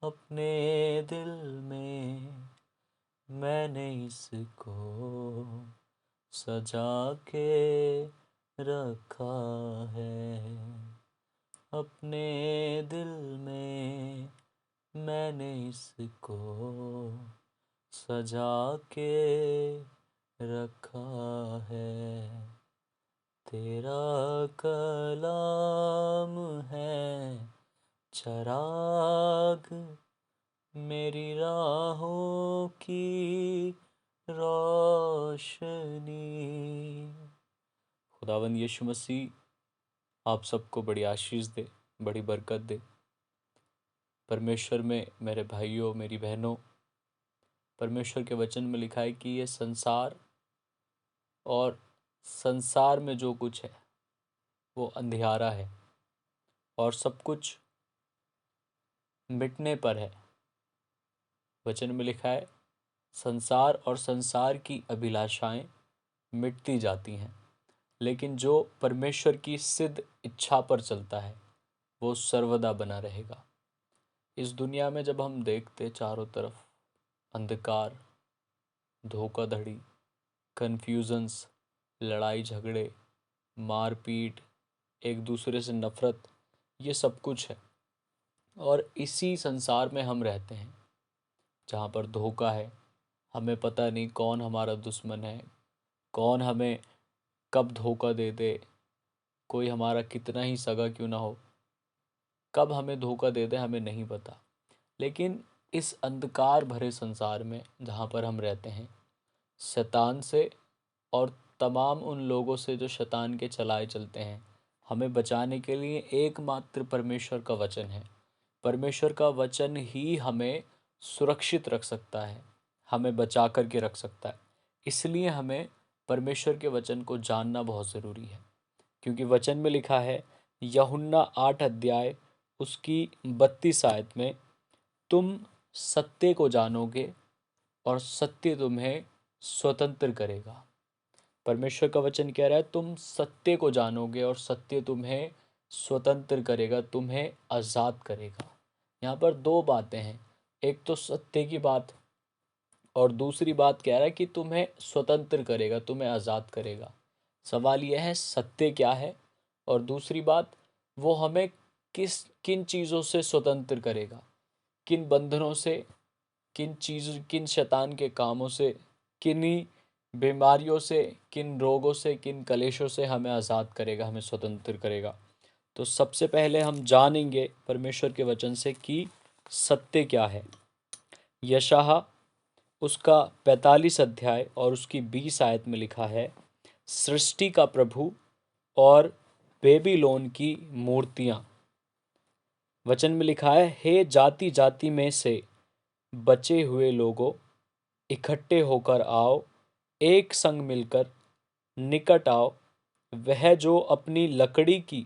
अपने दिल में मैंने इसको सजा के रखा है। अपने दिल में मैंने इसको सजा के रखा है। तेरा कलाम है चराग मेरी राहों की रोशनी। खुदावंद यीशु मसीह आप सबको बड़ी आशीष दे, बड़ी बरकत दे। परमेश्वर में मेरे भाइयों, मेरी बहनों, परमेश्वर के वचन में लिखा है कि ये संसार और संसार में जो कुछ है वो अंधियारा है और सब कुछ मिटने पर है। वचन में लिखा है संसार और संसार की अभिलाषाएं मिटती जाती हैं, लेकिन जो परमेश्वर की सिद्ध इच्छा पर चलता है वो सर्वदा बना रहेगा। इस दुनिया में जब हम देखते चारों तरफ अंधकार, धोखाधड़ी, कन्फ्यूजन्स, लड़ाई झगड़े, मारपीट, एक दूसरे से नफरत, ये सब कुछ है और इसी संसार में हम रहते हैं जहाँ पर धोखा है। हमें पता नहीं कौन हमारा दुश्मन है, कौन हमें कब धोखा दे दे, कोई हमारा कितना ही सगा क्यों ना हो, कब हमें धोखा दे दे हमें नहीं पता। लेकिन इस अंधकार भरे संसार में जहाँ पर हम रहते हैं, शैतान से और तमाम उन लोगों से जो शैतान के चलाए चलते हैं, हमें बचाने के लिए एकमात्र परमेश्वर का वचन है। परमेश्वर का वचन ही हमें सुरक्षित रख सकता है, हमें बचा कर के रख सकता है। इसलिए हमें परमेश्वर के वचन को जानना बहुत ज़रूरी है, क्योंकि वचन में लिखा है यूहन्ना 8 अध्याय उसकी 32 आयत में, तुम सत्य को जानोगे और सत्य तुम्हें स्वतंत्र करेगा। परमेश्वर का वचन कह रहा है तुम सत्य को जानोगे और सत्य तुम्हें स्वतंत्र करेगा, तुम्हें आज़ाद करेगा। यहाँ पर दो बातें हैं, एक तो सत्य की बात और दूसरी बात कह रहा है कि तुम्हें स्वतंत्र करेगा, तुम्हें आज़ाद करेगा। सवाल यह है सत्य क्या है और दूसरी बात वो हमें किन चीज़ों से स्वतंत्र करेगा, किन बंधनों से, किन शैतान के कामों से, किन्हीं बीमारियों से, किन रोगों से, किन कलेशों से हमें आज़ाद करेगा, हमें स्वतंत्र करेगा। तो सबसे पहले हम जानेंगे परमेश्वर के वचन से कि सत्य क्या है। यशायाह उसका 45 अध्याय और उसकी 20 आयत में लिखा है, सृष्टि का प्रभु और बेबीलोन की मूर्तियाँ। वचन में लिखा है, हे जाति जाति में से बचे हुए लोगों, इकट्ठे होकर आओ, एक संग मिलकर निकट आओ। वह जो अपनी लकड़ी की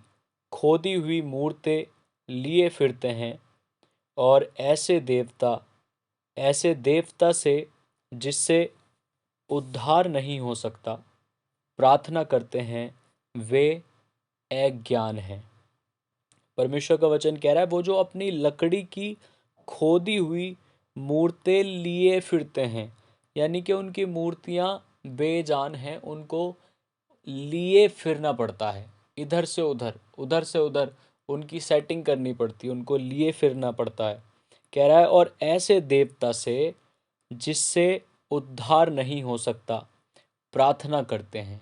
खोदी हुई मूर्तें लिए फिरते हैं और ऐसे देवता से जिससे उद्धार नहीं हो सकता प्रार्थना करते हैं, वे अज्ञान हैं। परमेश्वर का वचन कह रहा है वो जो अपनी लकड़ी की खोदी हुई मूर्तें लिए फिरते हैं, यानी कि उनकी मूर्तियां बेजान हैं, उनको लिए फिरना पड़ता है, इधर से उधर, उधर से उधर उनकी सेटिंग करनी पड़ती है, उनको लिए फिरना पड़ता है। कह रहा है और ऐसे देवता से जिससे उद्धार नहीं हो सकता प्रार्थना करते हैं।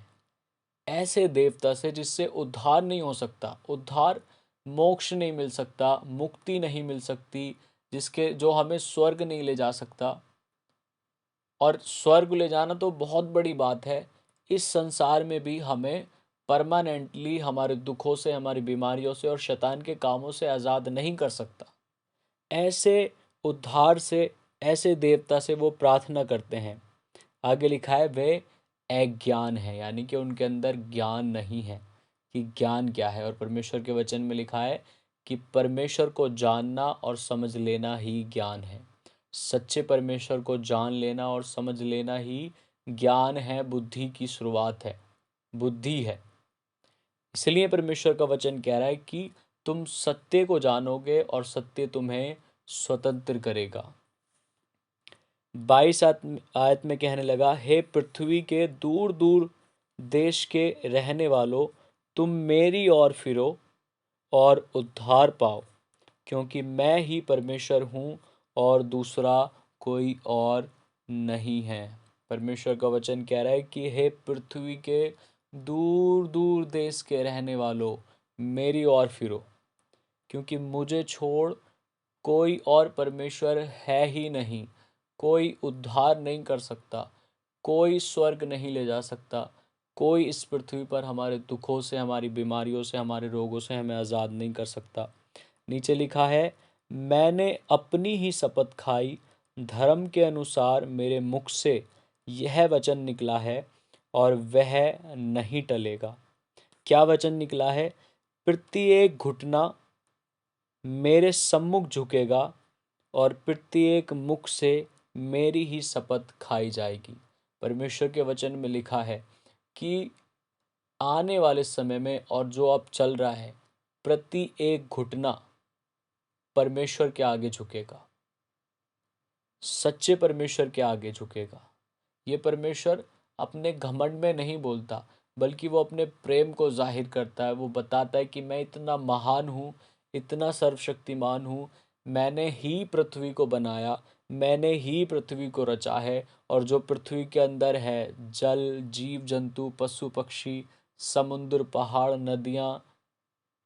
ऐसे देवता से जिससे उद्धार नहीं हो सकता, उद्धार, मोक्ष नहीं मिल सकता, मुक्ति नहीं मिल सकती, जिसके जो हमें स्वर्ग नहीं ले जा सकता। और स्वर्ग ले जाना तो बहुत बड़ी बात है, इस संसार में भी हमें परमानेंटली हमारे दुखों से, हमारी बीमारियों से और शैतान के कामों से आज़ाद नहीं कर सकता। ऐसे उद्धार से, ऐसे देवता से वो प्रार्थना करते हैं। आगे लिखा है वे अज्ञान है, यानी कि उनके अंदर ज्ञान नहीं है कि ज्ञान क्या है। और परमेश्वर के वचन में लिखा है कि परमेश्वर को जानना और समझ लेना ही ज्ञान है। सच्चे परमेश्वर को जान लेना और समझ लेना ही ज्ञान है, बुद्धि की शुरुआत है, बुद्धि है। इसलिए परमेश्वर का वचन कह रहा है कि तुम सत्य को जानोगे और सत्य तुम्हें स्वतंत्र करेगा। 22 आयत में कहने लगा, हे पृथ्वी के दूर दूर देश के रहने वालों, तुम मेरी ओर फिरो और उद्धार पाओ, क्योंकि मैं ही परमेश्वर हूँ और दूसरा कोई और नहीं है। परमेश्वर का वचन कह रहा है कि हे पृथ्वी के दूर दूर देश के रहने वालों, मेरी ओर फिरो, क्योंकि मुझे छोड़ कोई और परमेश्वर है ही नहीं। कोई उद्धार नहीं कर सकता, कोई स्वर्ग नहीं ले जा सकता, कोई इस पृथ्वी पर हमारे दुखों से, हमारी बीमारियों से, हमारे रोगों से हमें आज़ाद नहीं कर सकता। नीचे लिखा है, मैंने अपनी ही शपथ खाई, धर्म के अनुसार मेरे मुख से यह वचन निकला है और वह नहीं टलेगा। क्या वचन निकला है? प्रत्येक घुटना मेरे सम्मुख झुकेगा और प्रत्येक मुख से मेरी ही शपथ खाई जाएगी। परमेश्वर के वचन में लिखा है कि आने वाले समय में और जो अब चल रहा है, प्रत्येक घुटना परमेश्वर के आगे झुकेगा, सच्चे परमेश्वर के आगे झुकेगा। ये परमेश्वर अपने घमंड में नहीं बोलता, बल्कि वो अपने प्रेम को जाहिर करता है। वो बताता है कि मैं इतना महान हूँ, इतना सर्वशक्तिमान हूँ, मैंने ही पृथ्वी को बनाया, मैंने ही पृथ्वी को रचा है, और जो पृथ्वी के अंदर है, जल, जीव जंतु, पशु पक्षी, समुद्र, पहाड़, नदियाँ,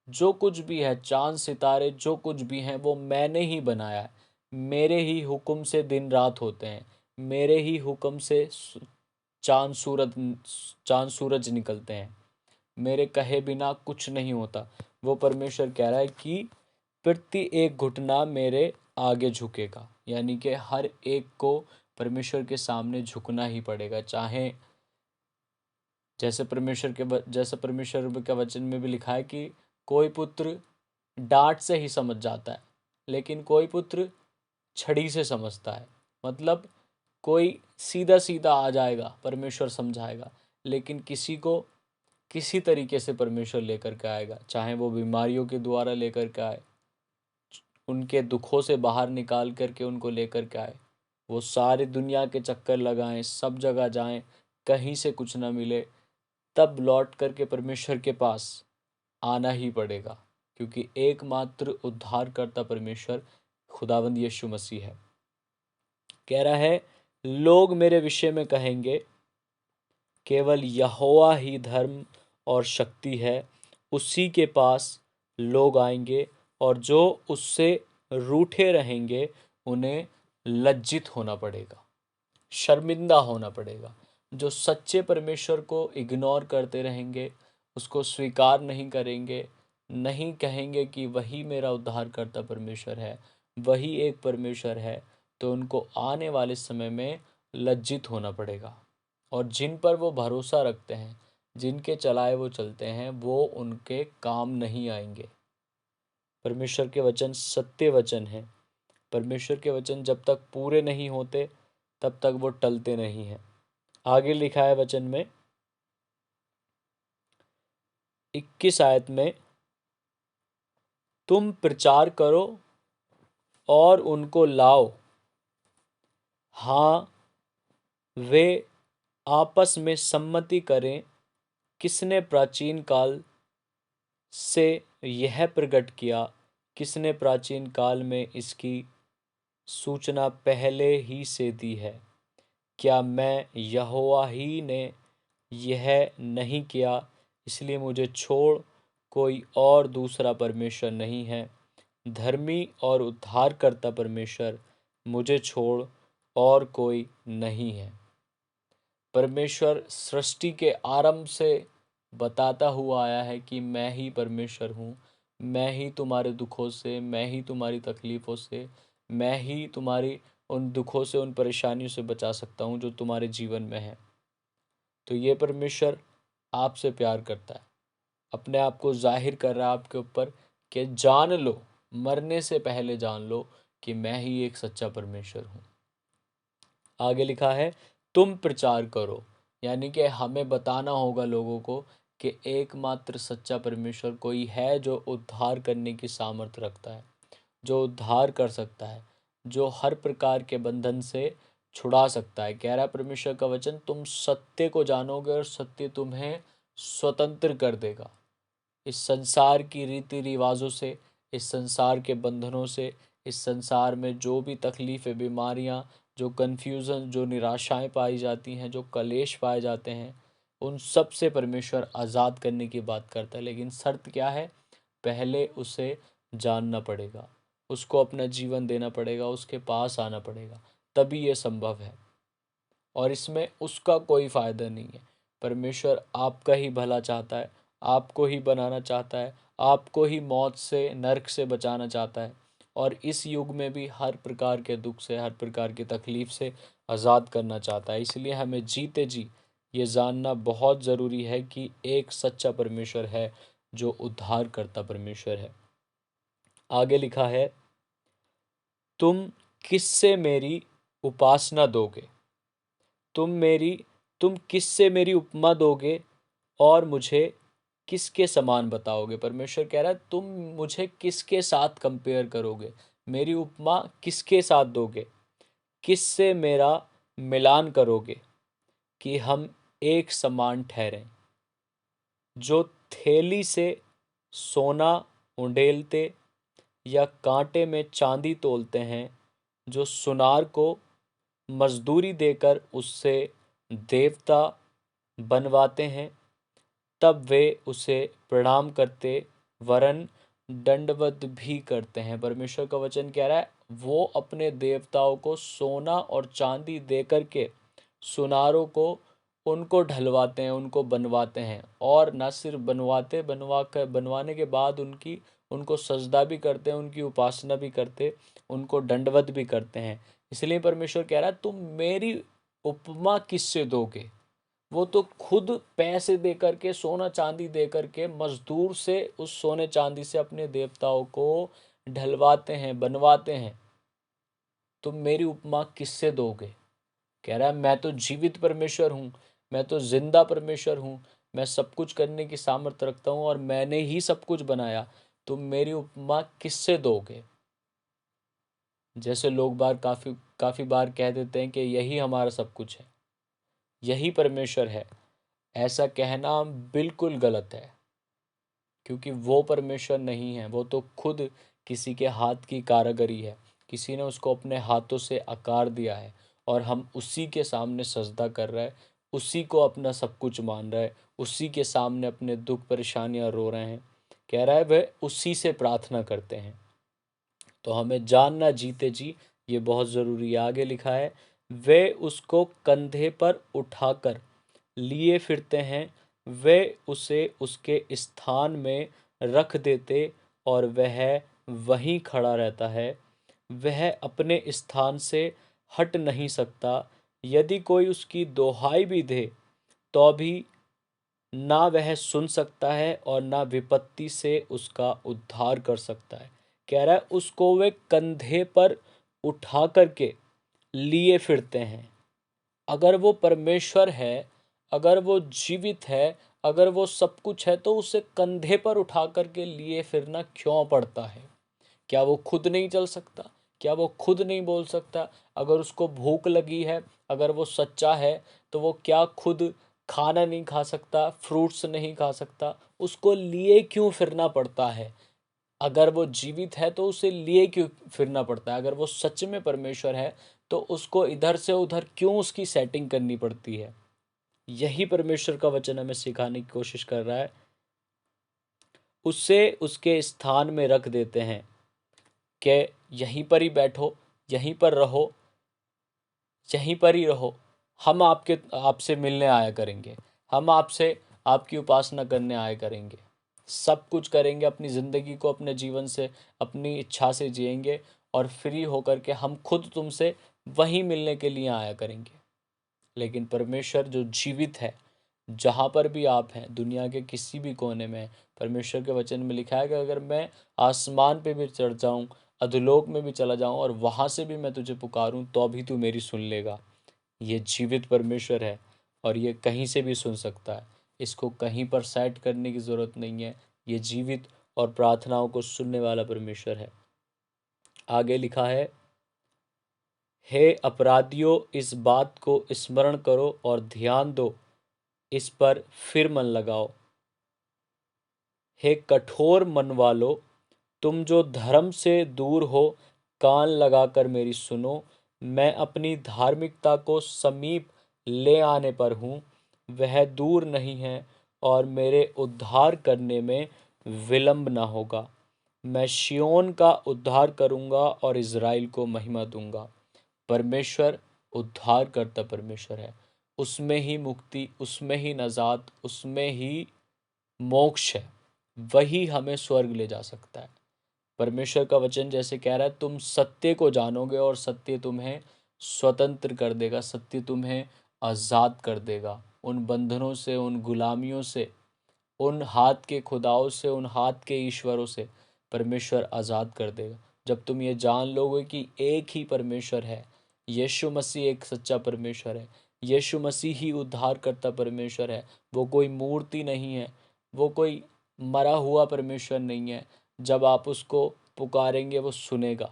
जो कुछ भी है, चांद सितारे, जो कुछ भी हैं, वो मैंने ही बनाया है। मेरे ही हुक्म से दिन रात होते हैं, मेरे ही हुक्म से चांद सूरज चांद सूरज निकलते हैं, मेरे कहे बिना कुछ नहीं होता। वो परमेश्वर कह रहा है कि प्रति एक घुटना मेरे आगे झुकेगा, यानी कि हर एक को परमेश्वर के सामने झुकना ही पड़ेगा। चाहे जैसे परमेश्वर के वचन में भी लिखा है कि कोई पुत्र डांट से ही समझ जाता है, लेकिन कोई पुत्र छड़ी से समझता है। मतलब कोई सीधा सीधा आ जाएगा, परमेश्वर समझाएगा, लेकिन किसी को किसी तरीके से परमेश्वर लेकर के आएगा, चाहे वो बीमारियों के द्वारा लेकर के आए, उनके दुखों से बाहर निकाल करके उनको लेकर के आए, वो सारी दुनिया के चक्कर लगाएं, सब जगह जाएं, कहीं से कुछ ना मिले, तब लौट करके परमेश्वर के पास आना ही पड़ेगा, क्योंकि एकमात्र उद्धारकर्ता परमेश्वर खुदावंद यीशु मसीह है। कह रहा है, लोग मेरे विषय में कहेंगे, केवल यहोवा ही धर्म और शक्ति है, उसी के पास लोग आएंगे, और जो उससे रूठे रहेंगे उन्हें लज्जित होना पड़ेगा, शर्मिंदा होना पड़ेगा। जो सच्चे परमेश्वर को इग्नोर करते रहेंगे, उसको स्वीकार नहीं करेंगे, नहीं कहेंगे कि वही मेरा उद्धार करता परमेश्वर है, वही एक परमेश्वर है, तो उनको आने वाले समय में लज्जित होना पड़ेगा। और जिन पर वो भरोसा रखते हैं, जिनके चलाए वो चलते हैं, वो उनके काम नहीं आएंगे। परमेश्वर के वचन सत्य वचन हैं। परमेश्वर के वचन जब तक पूरे नहीं होते, तब तक वो टलते नहीं हैं। आगे लिखा है वचन में 21 आयत में, तुम प्रचार करो और उनको लाओ, हाँ वे आपस में सम्मति करें, किसने प्राचीन काल से यह प्रकट किया, किसने प्राचीन काल में इसकी सूचना पहले ही से दी है। क्या मैं यहोवा ही ने यह नहीं किया? इसलिए मुझे छोड़ कोई और दूसरा परमेश्वर नहीं है। धर्मी और उद्धारकर्ता परमेश्वर मुझे छोड़ और कोई नहीं है। परमेश्वर सृष्टि के आरंभ से बताता हुआ आया है कि मैं ही परमेश्वर हूँ, मैं ही तुम्हारे दुखों से, मैं ही तुम्हारी तकलीफ़ों से, मैं ही तुम्हारी उन दुखों से, उन परेशानियों से बचा सकता हूँ जो तुम्हारे जीवन में है। तो ये परमेश्वर आपसे प्यार करता है, अपने आप को जाहिर कर रहा है आपके ऊपर कि जान लो, मरने से पहले जान लो कि मैं ही एक सच्चा परमेश्वर हूँ। आगे लिखा है, तुम प्रचार करो, यानी कि हमें बताना होगा लोगों को कि एकमात्र सच्चा परमेश्वर कोई है जो उद्धार करने की सामर्थ्य रखता है। जो उद्धार कर सकता है, जो हर प्रकार के बंधन से छुड़ा सकता है। कह रहा है परमेश्वर का वचन, तुम सत्य को जानोगे और सत्य तुम्हें स्वतंत्र कर देगा इस संसार की रीति रिवाजों से, इस संसार के बंधनों से, इस संसार में जो भी तकलीफ़ें, बीमारियां, जो कन्फ्यूज़न, जो निराशाएं पाई जाती हैं, जो कलेश पाए जाते हैं, उन सब से परमेश्वर आज़ाद करने की बात करता है। लेकिन शर्त क्या है? पहले उसे जानना पड़ेगा, उसको अपना जीवन देना पड़ेगा, उसके पास आना पड़ेगा, तभी ये संभव है। और इसमें उसका कोई फ़ायदा नहीं है। परमेश्वर आपका ही भला चाहता है, आपको ही बनाना चाहता है, आपको ही मौत से, नर्क से बचाना चाहता है, और इस युग में भी हर प्रकार के दुख से, हर प्रकार की तकलीफ़ से आज़ाद करना चाहता है। इसलिए हमें जीते जी ये जानना बहुत ज़रूरी है कि एक सच्चा परमेश्वर है, जो उद्धार करता परमेश्वर है। आगे लिखा है, तुम किससे मेरी उपासना दोगे? तुम किससे मेरी उपमा दोगे और मुझे किसके समान बताओगे? परमेश्वर कह रहा है, तुम मुझे किसके साथ कंपेयर करोगे? मेरी उपमा किसके साथ दोगे? किससे मेरा मिलान करोगे कि हम एक समान ठहरें? जो थैली से सोना उंडेलते या कांटे में चांदी तोलते हैं, जो सुनार को मजदूरी देकर उससे देवता बनवाते हैं, तब वे उसे प्रणाम करते वरन दंडवत भी करते हैं। परमेश्वर का वचन कह रहा है, वो अपने देवताओं को सोना और चांदी दे करके सुनारों को उनको ढलवाते हैं, उनको बनवाते हैं, और न सिर्फ बनवाने के बाद उनको सजदा भी करते हैं, उनकी उपासना भी करते, उनको दंडवत भी करते हैं। इसलिए परमेश्वर कह रहा है, तुम मेरी उपमा किससे दोगे? वो तो खुद पैसे दे करके, सोना चांदी दे करके, मजदूर से उस सोने चांदी से अपने देवताओं को ढलवाते हैं, बनवाते हैं। तुम मेरी उपमा किससे दोगे? कह रहा है, मैं तो जीवित परमेश्वर हूँ, मैं तो जिंदा परमेश्वर हूँ, मैं सब कुछ करने की सामर्थ्य रखता हूँ और मैंने ही सब कुछ बनाया। तुम मेरी उपमा किससे दोगे? जैसे लोग काफ़ी काफ़ी बार कह देते हैं कि यही हमारा सब कुछ है, यही परमेश्वर है। ऐसा कहना बिल्कुल गलत है, क्योंकि वो परमेश्वर नहीं है, वो तो खुद किसी के हाथ की कारीगरी है। किसी ने उसको अपने हाथों से आकार दिया है और हम उसी के सामने सजदा कर रहे हैं, उसी को अपना सब कुछ मान रहे हैं, उसी के सामने अपने दुख परेशानियां रो रहे हैं। कह रहा है वह उसी से प्रार्थना करते हैं। तो हमें जानना जीते जी ये बहुत ज़रूरी है। आगे लिखा है, वे उसको कंधे पर उठाकर लिए फिरते हैं, वे उसे उसके स्थान में रख देते और वह वहीं खड़ा रहता है, वह अपने स्थान से हट नहीं सकता। यदि कोई उसकी दोहाई भी दे तो भी ना वह सुन सकता है और ना विपत्ति से उसका उद्धार कर सकता है। कह रहा है, उसको वे कंधे पर उठा करके लिए फिरते हैं। अगर वो परमेश्वर है, अगर वो जीवित है, अगर वो सब कुछ है, तो उसे कंधे पर उठा करके लिए फिरना क्यों पड़ता है? क्या वो खुद नहीं चल सकता? क्या वो खुद नहीं बोल सकता? अगर उसको भूख लगी है, अगर वो सच्चा है, तो वो क्या खुद खाना नहीं खा सकता, फ्रूट्स नहीं खा सकता? उसको लिए क्यों फिरना पड़ता है? अगर वो जीवित है तो उसे लिए क्यों फिरना पड़ता है? अगर वो सच में परमेश्वर है तो उसको इधर से उधर क्यों उसकी सेटिंग करनी पड़ती है? यही परमेश्वर का वचन हमें सिखाने की कोशिश कर रहा है। उसे उसके स्थान में रख देते हैं कि यहीं पर ही बैठो, यहीं पर रहो, यहीं पर ही रहो। हम आपसे मिलने आया करेंगे, हम आपसे आपकी उपासना करने आया करेंगे, सब कुछ करेंगे, अपनी ज़िंदगी को अपने जीवन से, अपनी इच्छा से जिएंगे, और फ्री होकर के हम खुद तुमसे वहीं मिलने के लिए आया करेंगे। लेकिन परमेश्वर जो जीवित है, जहाँ पर भी आप हैं, दुनिया के किसी भी कोने में, परमेश्वर के वचन में लिखा है कि अगर मैं आसमान पे भी चढ़ जाऊँ, अधोलोक में भी चला जाऊँ और वहाँ से भी मैं तुझे पुकारूँ, तो भी तू मेरी सुन लेगा। ये जीवित परमेश्वर है और ये कहीं से भी सुन सकता है। इसको कहीं पर सेट करने की ज़रूरत नहीं है। ये जीवित और प्रार्थनाओं को सुनने वाला परमेश्वर है। आगे लिखा है, हे अपराधियों, इस बात को स्मरण करो और ध्यान दो, इस पर फिर मन लगाओ। हे कठोर मन वालो, तुम जो धर्म से दूर हो, कान लगाकर मेरी सुनो। मैं अपनी धार्मिकता को समीप ले आने पर हूँ, वह दूर नहीं है और मेरे उद्धार करने में विलंब न होगा। मैं शियोन का उद्धार करूँगा और इज़राइल को महिमा दूंगा। परमेश्वर उद्धार करता परमेश्वर है, उसमें ही मुक्ति, उसमें ही नजात, उसमें ही मोक्ष है। वही हमें स्वर्ग ले जा सकता है। परमेश्वर का वचन जैसे कह रहा है, तुम सत्य को जानोगे और सत्य तुम्हें स्वतंत्र कर देगा, सत्य तुम्हें आज़ाद कर देगा उन बंधनों से, उन गुलामियों से, उन हाथ के खुदाओं से, उन हाथ के ईश्वरों से परमेश्वर आज़ाद कर देगा। जब तुम ये जान लोगे कि एक ही परमेश्वर है, यीशु मसीह एक सच्चा परमेश्वर है, यीशु मसीह ही उद्धार करता परमेश्वर है, वो कोई मूर्ति नहीं है, वो कोई मरा हुआ परमेश्वर नहीं है। जब आप उसको पुकारेंगे वो सुनेगा।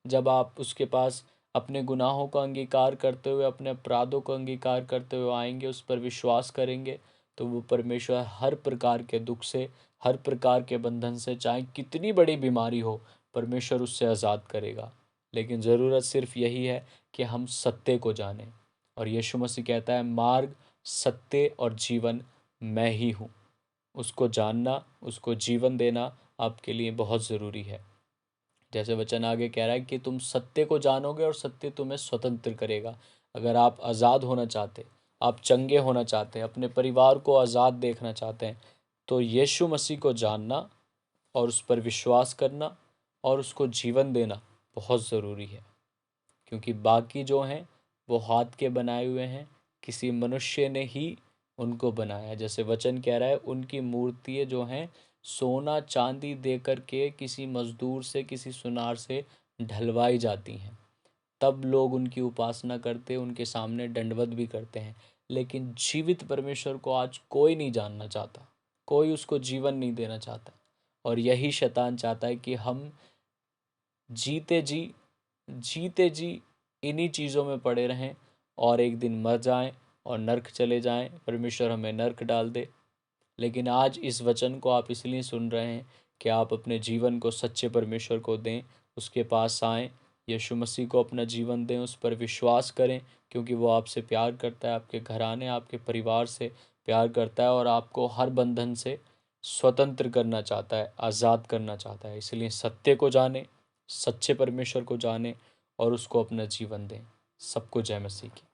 जब आप उसके पास अपने गुनाहों का अंगीकार करते हुए, अपने अपराधों का अंगीकार करते हुए आएंगे, उस पर विश्वास करेंगे, तो वो परमेश्वर हर प्रकार के दुख से, हर प्रकार के बंधन से, चाहे कितनी बड़ी बीमारी हो, परमेश्वर उससे आज़ाद करेगा। लेकिन ज़रूरत सिर्फ यही है कि हम सत्य को जानें। और यीशु मसीह कहता है, मार्ग, सत्य और जीवन मैं ही हूँ। उसको जानना, उसको जीवन देना आपके लिए बहुत ज़रूरी है। जैसे वचन आगे कह रहा है कि तुम सत्य को जानोगे और सत्य तुम्हें स्वतंत्र करेगा। अगर आप आज़ाद होना चाहते, आप चंगे होना चाहते हैं, अपने परिवार को आज़ाद देखना चाहते हैं, तो यीशु मसीह को जानना और उस पर विश्वास करना और उसको जीवन देना बहुत ज़रूरी है। क्योंकि बाकी जो हैं वो हाथ के बनाए हुए हैं, किसी मनुष्य ने ही उनको बनाया। जैसे वचन कह रहा है, उनकी मूर्तियाँ जो हैं सोना चांदी दे कर के किसी मजदूर से, किसी सुनार से ढलवाई जाती हैं, तब लोग उनकी उपासना करते, उनके सामने दंडवत भी करते हैं। लेकिन जीवित परमेश्वर को आज कोई नहीं जानना चाहता, कोई उसको जीवन नहीं देना चाहता। और यही शैतान चाहता है कि हम जीते जी जीते जी इन्हीं चीज़ों में पड़े रहें और एक दिन मर जाएं और नर्क चले जाएं, परमेश्वर हमें नर्क डाल दे। लेकिन आज इस वचन को आप इसलिए सुन रहे हैं कि आप अपने जीवन को सच्चे परमेश्वर को दें, उसके पास आएँ, यीशु मसीह को अपना जीवन दें, उस पर विश्वास करें, क्योंकि वो आपसे प्यार करता है, आपके घराने, आपके परिवार से प्यार करता है और आपको हर बंधन से स्वतंत्र करना चाहता है, आज़ाद करना चाहता है। इसलिए सत्य को जानें, सच्चे परमेश्वर को जानें और उसको अपना जीवन दें। सबको जय मसीह की।